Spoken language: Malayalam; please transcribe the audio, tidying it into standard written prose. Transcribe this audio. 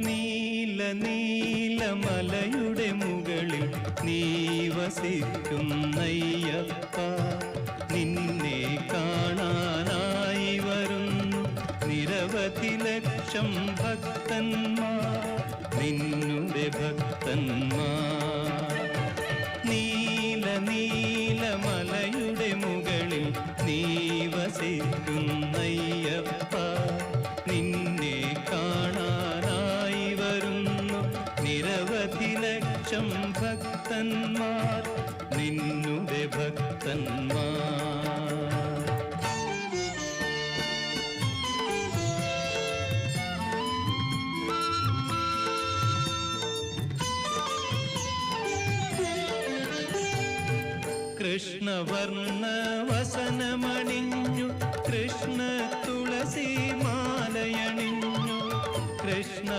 നീല നീലമലയുടെ മുകളിൽ നീ വസിക്കുന്നയ്യപ്പ, നിന്നെ കാണാനായി വരുന്നു നിരവധി ലക്ഷം ഭക്തന്മാർ, നിന്നുടെ ഭക്തന്മാർ. നീല നീലമലയുടെ മുകളിൽ നീ വസിക്കുന്നയ്യപ്പ, നിന്നെ കാണാനായി വരുന്നു നിരവധി ലക്ഷം ഭക്തന്മാർ, നിന്നുടെ ഭക്തന്മാർ. കൃഷ്ണവർണ്ണ വസനമണിഞ്ഞു, കൃഷ്ണ തുളസി മാലയണിഞ്ഞു, കൃഷ്ണ